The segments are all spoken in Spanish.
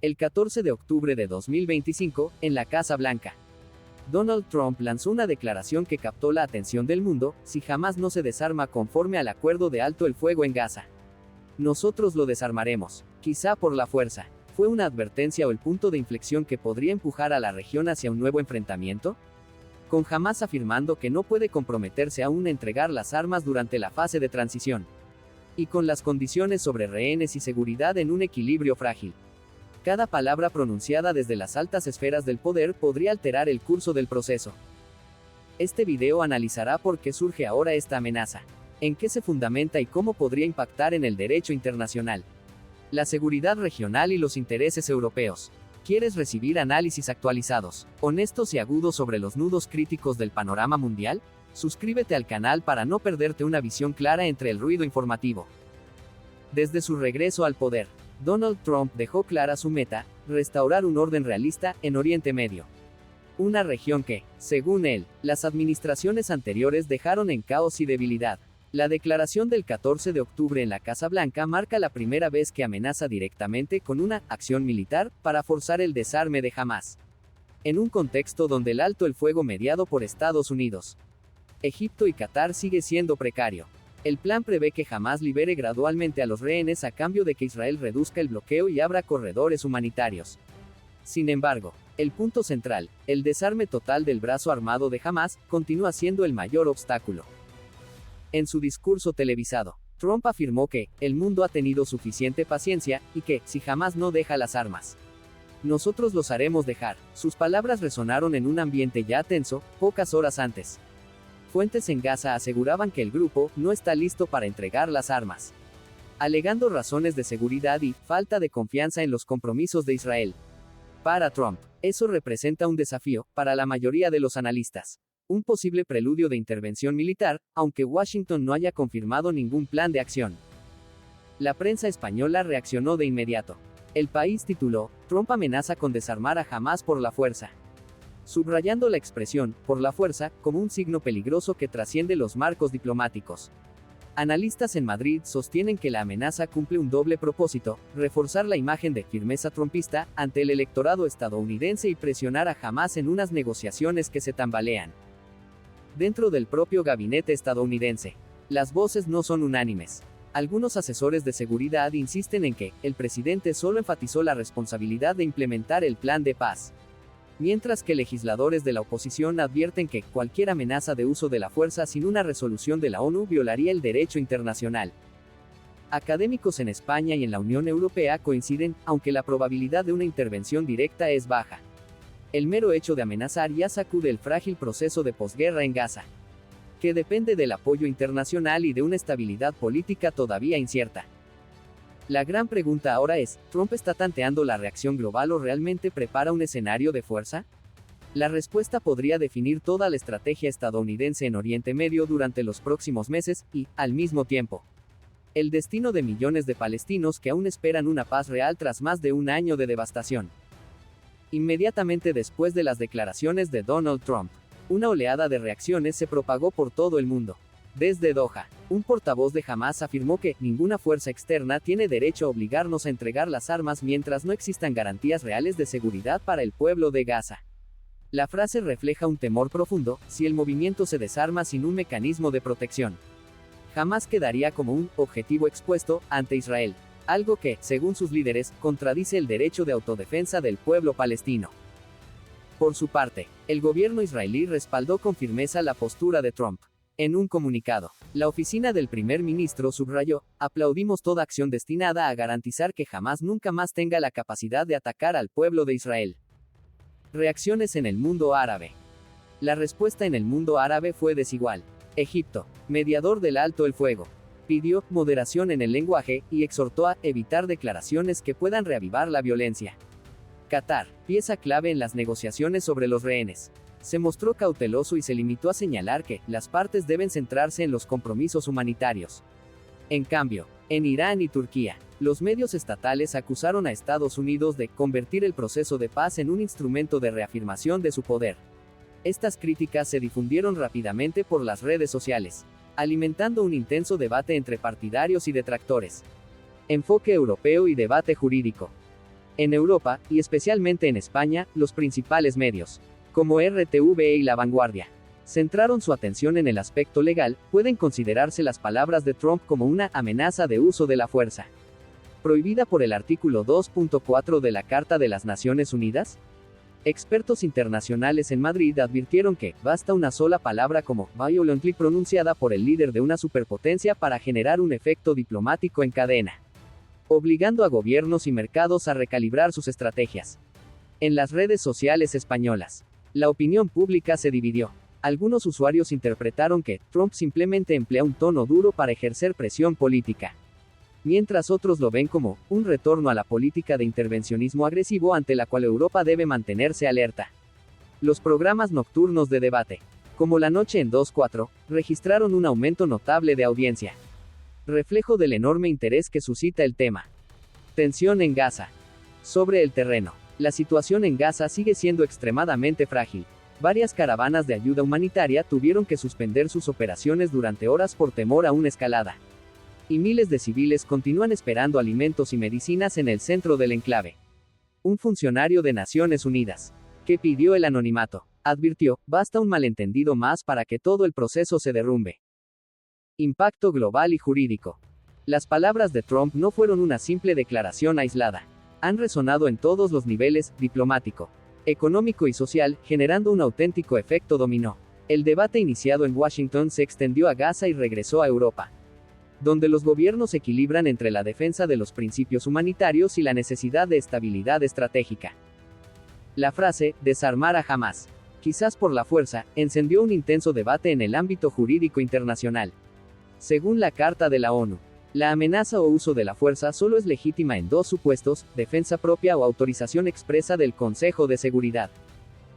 El 14 de octubre de 2025, en la Casa Blanca, Donald Trump lanzó una declaración que captó la atención del mundo: si Hamás no se desarma conforme al acuerdo de alto el fuego en Gaza, nosotros lo desarmaremos, quizá por la fuerza. ¿Fue una advertencia o el punto de inflexión que podría empujar a la región hacia un nuevo enfrentamiento? Con Hamás afirmando que no puede comprometerse aún a entregar las armas durante la fase de transición, y con las condiciones sobre rehenes y seguridad en un equilibrio frágil. Cada palabra pronunciada desde las altas esferas del poder podría alterar el curso del proceso. Este video analizará por qué surge ahora esta amenaza, en qué se fundamenta y cómo podría impactar en el derecho internacional, la seguridad regional y los intereses europeos. ¿Quieres recibir análisis actualizados, honestos y agudos sobre los nudos críticos del panorama mundial? Suscríbete al canal para no perderte una visión clara entre el ruido informativo. Desde su regreso al poder, Donald Trump dejó clara su meta: restaurar un orden realista en Oriente Medio. Una región que, según él, las administraciones anteriores dejaron en caos y debilidad. La declaración del 14 de octubre en la Casa Blanca marca la primera vez que amenaza directamente con una acción militar para forzar el desarme de Hamás. En un contexto donde el alto el fuego mediado por Estados Unidos, Egipto y Qatar sigue siendo precario. El plan prevé que Hamás libere gradualmente a los rehenes a cambio de que Israel reduzca el bloqueo y abra corredores humanitarios. Sin embargo, el punto central, el desarme total del brazo armado de Hamás, continúa siendo el mayor obstáculo. En su discurso televisado, Trump afirmó que el mundo ha tenido suficiente paciencia, y que, si Hamás no deja las armas, nosotros los haremos dejar. Sus palabras resonaron en un ambiente ya tenso, pocas horas antes. Fuentes en Gaza aseguraban que el grupo no está listo para entregar las armas, alegando razones de seguridad y falta de confianza en los compromisos de Israel. Para Trump, eso representa un desafío para la mayoría de los analistas, un posible preludio de intervención militar, aunque Washington no haya confirmado ningún plan de acción. La prensa española reaccionó de inmediato. El País tituló: Trump amenaza con desarmar a Hamás por la fuerza, subrayando la expresión "por la fuerza" como un signo peligroso que trasciende los marcos diplomáticos. Analistas en Madrid sostienen que la amenaza cumple un doble propósito: reforzar la imagen de firmeza trumpista ante el electorado estadounidense y presionar a Hamás en unas negociaciones que se tambalean. Dentro del propio gabinete estadounidense, las voces no son unánimes. Algunos asesores de seguridad insisten en que el presidente solo enfatizó la responsabilidad de implementar el plan de paz, mientras que legisladores de la oposición advierten que cualquier amenaza de uso de la fuerza sin una resolución de la ONU violaría el derecho internacional. Académicos en España y en la Unión Europea coinciden, aunque la probabilidad de una intervención directa es baja. El mero hecho de amenazar ya sacude el frágil proceso de posguerra en Gaza, que depende del apoyo internacional y de una estabilidad política todavía incierta. La gran pregunta ahora es: ¿Trump está tanteando la reacción global o realmente prepara un escenario de fuerza? La respuesta podría definir toda la estrategia estadounidense en Oriente Medio durante los próximos meses, y, al mismo tiempo, el destino de millones de palestinos que aún esperan una paz real tras más de un año de devastación. Inmediatamente después de las declaraciones de Donald Trump, una oleada de reacciones se propagó por todo el mundo. Desde Doha, un portavoz de Hamás afirmó que ninguna fuerza externa tiene derecho a obligarnos a entregar las armas mientras no existan garantías reales de seguridad para el pueblo de Gaza. La frase refleja un temor profundo: si el movimiento se desarma sin un mecanismo de protección, Hamás quedaría como un objetivo expuesto ante Israel, algo que, según sus líderes, contradice el derecho de autodefensa del pueblo palestino. Por su parte, el gobierno israelí respaldó con firmeza la postura de Trump. En un comunicado, la oficina del primer ministro subrayó: aplaudimos toda acción destinada a garantizar que Hamás nunca más tenga la capacidad de atacar al pueblo de Israel. Reacciones en el mundo árabe. La respuesta en el mundo árabe fue desigual. Egipto, mediador del alto el fuego, pidió moderación en el lenguaje y exhortó a evitar declaraciones que puedan reavivar la violencia. Qatar, pieza clave en las negociaciones sobre los rehenes, se mostró cauteloso y se limitó a señalar que las partes deben centrarse en los compromisos humanitarios. En cambio, en Irán y Turquía, los medios estatales acusaron a Estados Unidos de convertir el proceso de paz en un instrumento de reafirmación de su poder. Estas críticas se difundieron rápidamente por las redes sociales, alimentando un intenso debate entre partidarios y detractores. Enfoque europeo y debate jurídico. En Europa, y especialmente en España, los principales medios, como RTVE y La Vanguardia, centraron su atención en el aspecto legal. ¿Pueden considerarse las palabras de Trump como una amenaza de uso de la fuerza, prohibida por el artículo 2.4 de la Carta de las Naciones Unidas? Expertos internacionales en Madrid advirtieron que basta una sola palabra como violently pronunciada por el líder de una superpotencia para generar un efecto diplomático en cadena, obligando a gobiernos y mercados a recalibrar sus estrategias. En las redes sociales españolas, la opinión pública se dividió. Algunos usuarios interpretaron que Trump simplemente emplea un tono duro para ejercer presión política, mientras otros lo ven como un retorno a la política de intervencionismo agresivo ante la cual Europa debe mantenerse alerta. Los programas nocturnos de debate, como La Noche en 2-4, registraron un aumento notable de audiencia, reflejo del enorme interés que suscita el tema. Tensión en Gaza. Sobre el terreno, la situación en Gaza sigue siendo extremadamente frágil. Varias caravanas de ayuda humanitaria tuvieron que suspender sus operaciones durante horas por temor a una escalada. Y miles de civiles continúan esperando alimentos y medicinas en el centro del enclave. Un funcionario de Naciones Unidas, que pidió el anonimato, advirtió: basta un malentendido más para que todo el proceso se derrumbe. Impacto global y jurídico. Las palabras de Trump no fueron una simple declaración aislada. Han resonado en todos los niveles, diplomático, económico y social, generando un auténtico efecto dominó. El debate iniciado en Washington se extendió a Gaza y regresó a Europa, donde los gobiernos equilibran entre la defensa de los principios humanitarios y la necesidad de estabilidad estratégica. La frase, desarmar a Hamás, quizás por la fuerza, encendió un intenso debate en el ámbito jurídico internacional. Según la Carta de la ONU, la amenaza o uso de la fuerza solo es legítima en dos supuestos: defensa propia o autorización expresa del Consejo de Seguridad.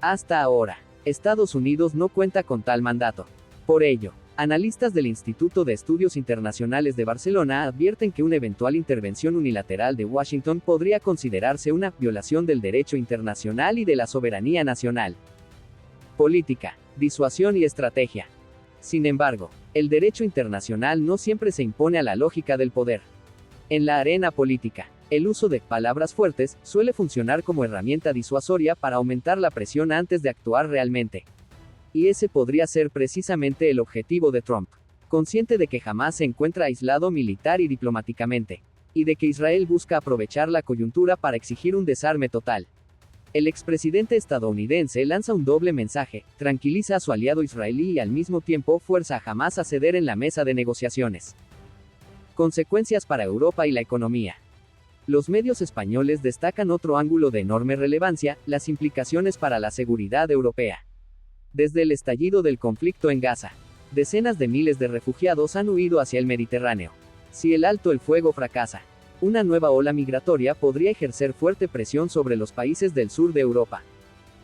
Hasta ahora, Estados Unidos no cuenta con tal mandato. Por ello, analistas del Instituto de Estudios Internacionales de Barcelona advierten que una eventual intervención unilateral de Washington podría considerarse una violación del derecho internacional y de la soberanía nacional. Política, disuasión y estrategia. Sin embargo, el derecho internacional no siempre se impone a la lógica del poder. En la arena política, el uso de palabras fuertes suele funcionar como herramienta disuasoria para aumentar la presión antes de actuar realmente. Y ese podría ser precisamente el objetivo de Trump, consciente de que jamás se encuentra aislado militar y diplomáticamente, y de que Israel busca aprovechar la coyuntura para exigir un desarme total. El expresidente estadounidense lanza un doble mensaje: tranquiliza a su aliado israelí y al mismo tiempo fuerza a Hamás a ceder en la mesa de negociaciones. Consecuencias para Europa y la economía. Los medios españoles destacan otro ángulo de enorme relevancia: las implicaciones para la seguridad europea. Desde el estallido del conflicto en Gaza, decenas de miles de refugiados han huido hacia el Mediterráneo. Si el alto el fuego fracasa, una nueva ola migratoria podría ejercer fuerte presión sobre los países del sur de Europa,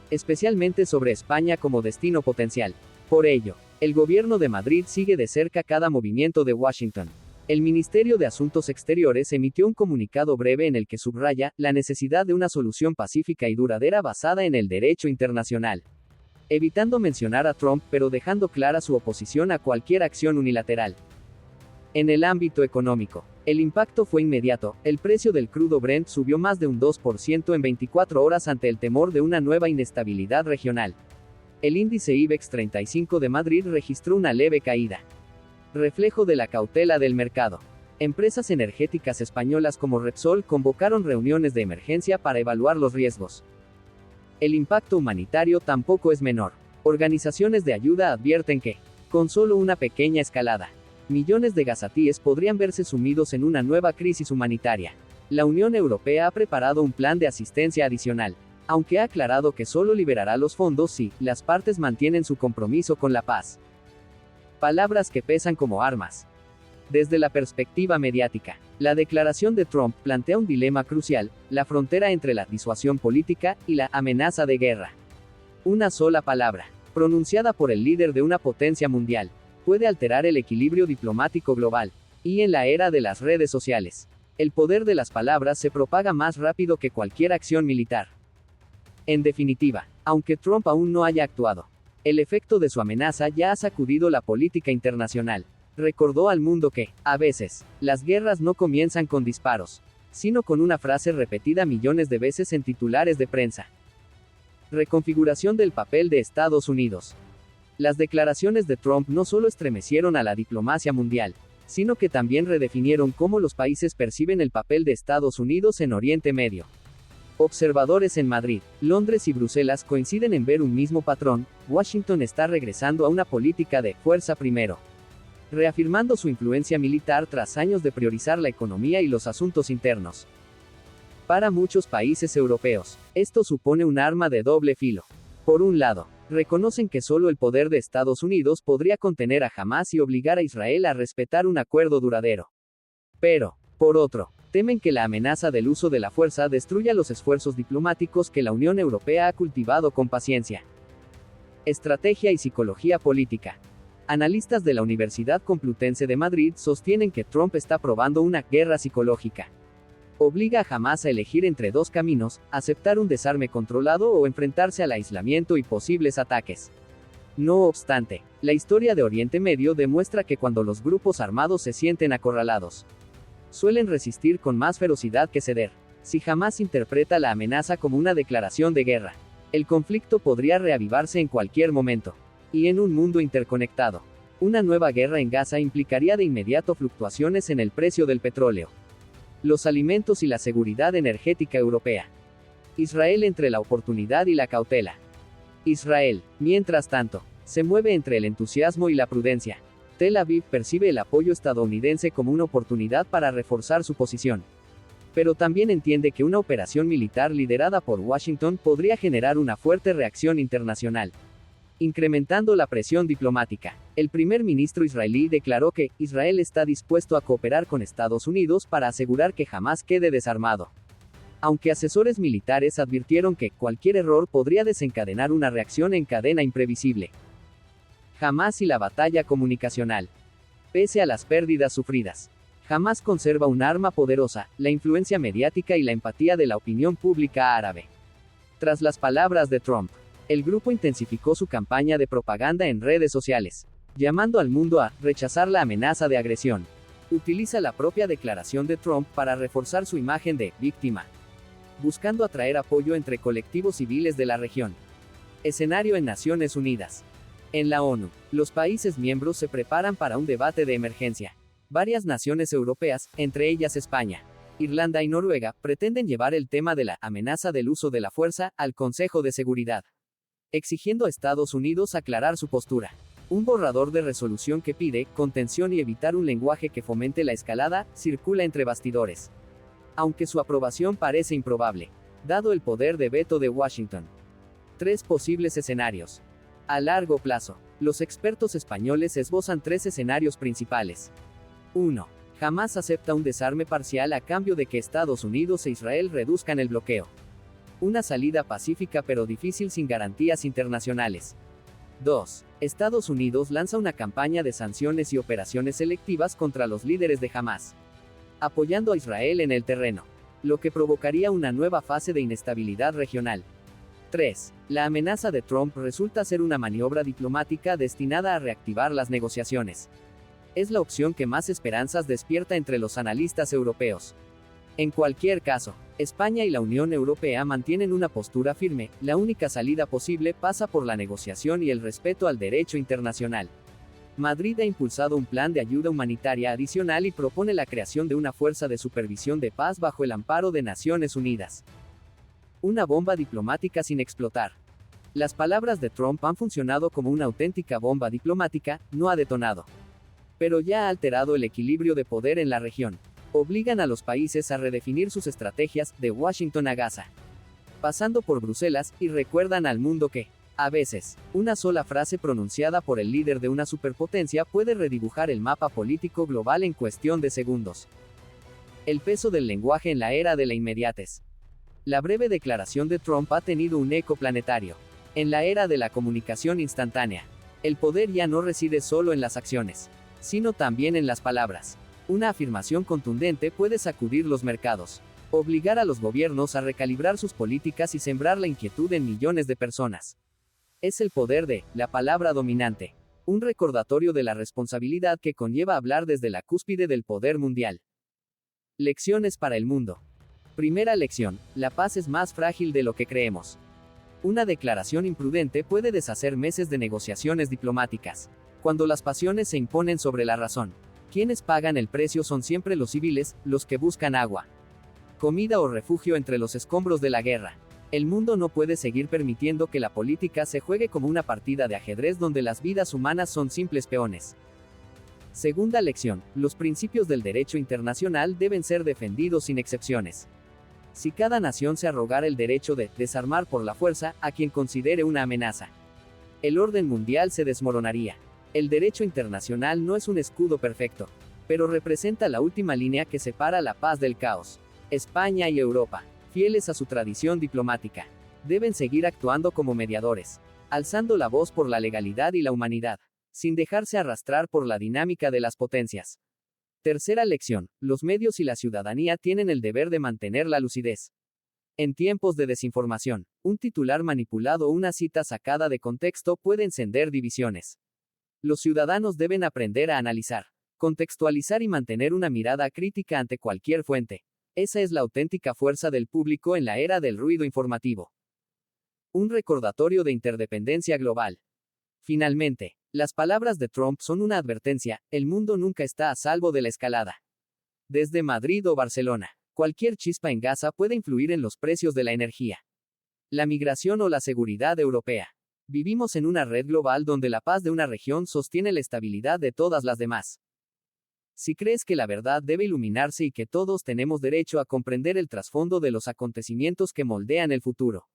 especialmente sobre España como destino potencial. Por ello, el gobierno de Madrid sigue de cerca cada movimiento de Washington. El Ministerio de Asuntos Exteriores emitió un comunicado breve en el que subraya la necesidad de una solución pacífica y duradera basada en el derecho internacional, evitando mencionar a Trump, pero dejando clara su oposición a cualquier acción unilateral. En el ámbito económico, el impacto fue inmediato. El precio del crudo Brent subió más de un 2% en 24 horas ante el temor de una nueva inestabilidad regional. El índice IBEX 35 de Madrid registró una leve caída, reflejo de la cautela del mercado. Empresas energéticas españolas como Repsol convocaron reuniones de emergencia para evaluar los riesgos. El impacto humanitario tampoco es menor. Organizaciones de ayuda advierten que, con solo una pequeña escalada, millones de gazatíes podrían verse sumidos en una nueva crisis humanitaria. La Unión Europea ha preparado un plan de asistencia adicional, aunque ha aclarado que solo liberará los fondos si las partes mantienen su compromiso con la paz. Palabras que pesan como armas. Desde la perspectiva mediática, la declaración de Trump plantea un dilema crucial: la frontera entre la disuasión política y la amenaza de guerra. Una sola palabra, pronunciada por el líder de una potencia mundial, puede alterar el equilibrio diplomático global. Y en la era de las redes sociales, el poder de las palabras se propaga más rápido que cualquier acción militar. En definitiva, aunque Trump aún no haya actuado, el efecto de su amenaza ya ha sacudido la política internacional. Recordó al mundo que, a veces, las guerras no comienzan con disparos, sino con una frase repetida millones de veces en titulares de prensa. Reconfiguración del papel de Estados Unidos. Las declaraciones de Trump no solo estremecieron a la diplomacia mundial, sino que también redefinieron cómo los países perciben el papel de Estados Unidos en Oriente Medio. Observadores en Madrid, Londres y Bruselas coinciden en ver un mismo patrón: Washington está regresando a una política de fuerza primero, reafirmando su influencia militar tras años de priorizar la economía y los asuntos internos. Para muchos países europeos, esto supone un arma de doble filo. Por un lado, reconocen que solo el poder de Estados Unidos podría contener a Hamás y obligar a Israel a respetar un acuerdo duradero. Pero, por otro, temen que la amenaza del uso de la fuerza destruya los esfuerzos diplomáticos que la Unión Europea ha cultivado con paciencia. Estrategia y psicología política. Analistas de la Universidad Complutense de Madrid sostienen que Trump está probando una guerra psicológica. Obliga a Hamás a elegir entre dos caminos: aceptar un desarme controlado o enfrentarse al aislamiento y posibles ataques. No obstante, la historia de Oriente Medio demuestra que cuando los grupos armados se sienten acorralados, suelen resistir con más ferocidad que ceder. Si Hamás interpreta la amenaza como una declaración de guerra, el conflicto podría reavivarse en cualquier momento. Y en un mundo interconectado, una nueva guerra en Gaza implicaría de inmediato fluctuaciones en el precio del petróleo, los alimentos y la seguridad energética europea. Israel entre la oportunidad y la cautela. Israel, mientras tanto, se mueve entre el entusiasmo y la prudencia. Tel Aviv percibe el apoyo estadounidense como una oportunidad para reforzar su posición, pero también entiende que una operación militar liderada por Washington podría generar una fuerte reacción internacional, incrementando la presión diplomática. El primer ministro israelí declaró que Israel está dispuesto a cooperar con Estados Unidos para asegurar que Hamás quede desarmado, aunque asesores militares advirtieron que cualquier error podría desencadenar una reacción en cadena imprevisible. Hamás y la batalla comunicacional. Pese a las pérdidas sufridas, Hamás conserva un arma poderosa: la influencia mediática y la empatía de la opinión pública árabe. Tras las palabras de Trump, el grupo intensificó su campaña de propaganda en redes sociales, llamando al mundo a rechazar la amenaza de agresión. Utiliza la propia declaración de Trump para reforzar su imagen de víctima, buscando atraer apoyo entre colectivos civiles de la región. Escenario en Naciones Unidas. En la ONU, los países miembros se preparan para un debate de emergencia. Varias naciones europeas, entre ellas España, Irlanda y Noruega, pretenden llevar el tema de la amenaza del uso de la fuerza al Consejo de Seguridad, exigiendo a Estados Unidos aclarar su postura. Un borrador de resolución que pide contención y evitar un lenguaje que fomente la escalada circula entre bastidores, aunque su aprobación parece improbable, dado el poder de veto de Washington. 3 posibles escenarios. A largo plazo, los expertos españoles esbozan 3 escenarios principales. 1. Hamás acepta un desarme parcial a cambio de que Estados Unidos e Israel reduzcan el bloqueo. Una salida pacífica pero difícil sin garantías internacionales. 2. Estados Unidos lanza una campaña de sanciones y operaciones selectivas contra los líderes de Hamás, apoyando a Israel en el terreno, lo que provocaría una nueva fase de inestabilidad regional. 3. La amenaza de Trump resulta ser una maniobra diplomática destinada a reactivar las negociaciones. Es la opción que más esperanzas despierta entre los analistas europeos. En cualquier caso, España y la Unión Europea mantienen una postura firme: la única salida posible pasa por la negociación y el respeto al derecho internacional. Madrid ha impulsado un plan de ayuda humanitaria adicional y propone la creación de una fuerza de supervisión de paz bajo el amparo de Naciones Unidas. Una bomba diplomática sin explotar. Las palabras de Trump han funcionado como una auténtica bomba diplomática, no ha detonado, pero ya ha alterado el equilibrio de poder en la región. Obligan a los países a redefinir sus estrategias, de Washington a Gaza, pasando por Bruselas, y recuerdan al mundo que, a veces, una sola frase pronunciada por el líder de una superpotencia puede redibujar el mapa político global en cuestión de segundos. El peso del lenguaje en la era de la inmediatez. La breve declaración de Trump ha tenido un eco planetario. En la era de la comunicación instantánea, el poder ya no reside solo en las acciones, sino también en las palabras. Una afirmación contundente puede sacudir los mercados, obligar a los gobiernos a recalibrar sus políticas y sembrar la inquietud en millones de personas. Es el poder de la palabra dominante, un recordatorio de la responsabilidad que conlleva hablar desde la cúspide del poder mundial. Lecciones para el mundo. Primera lección: la paz es más frágil de lo que creemos. Una declaración imprudente puede deshacer meses de negociaciones diplomáticas. Cuando las pasiones se imponen sobre la razón, quienes pagan el precio son siempre los civiles, los que buscan agua, comida o refugio entre los escombros de la guerra. El mundo no puede seguir permitiendo que la política se juegue como una partida de ajedrez donde las vidas humanas son simples peones. Segunda lección: los principios del derecho internacional deben ser defendidos sin excepciones. Si cada nación se arrogara el derecho de desarmar por la fuerza a quien considere una amenaza, el orden mundial se desmoronaría. El derecho internacional no es un escudo perfecto, pero representa la última línea que separa la paz del caos. España y Europa, fieles a su tradición diplomática, deben seguir actuando como mediadores, alzando la voz por la legalidad y la humanidad, sin dejarse arrastrar por la dinámica de las potencias. Tercera lección: los medios y la ciudadanía tienen el deber de mantener la lucidez. En tiempos de desinformación, un titular manipulado o una cita sacada de contexto puede encender divisiones. Los ciudadanos deben aprender a analizar, contextualizar y mantener una mirada crítica ante cualquier fuente. Esa es la auténtica fuerza del público en la era del ruido informativo. Un recordatorio de interdependencia global. Finalmente, las palabras de Trump son una advertencia: el mundo nunca está a salvo de la escalada. Desde Madrid o Barcelona, cualquier chispa en Gaza puede influir en los precios de la energía, la migración o la seguridad europea. Vivimos en una red global donde la paz de una región sostiene la estabilidad de todas las demás. Si crees que la verdad debe iluminarse y que todos tenemos derecho a comprender el trasfondo de los acontecimientos que moldean el futuro,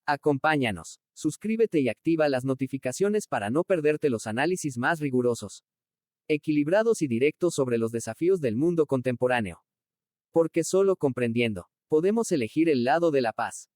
acompáñanos, suscríbete y activa las notificaciones para no perderte los análisis más rigurosos, equilibrados y directos sobre los desafíos del mundo contemporáneo. Porque solo comprendiendo, podemos elegir el lado de la paz.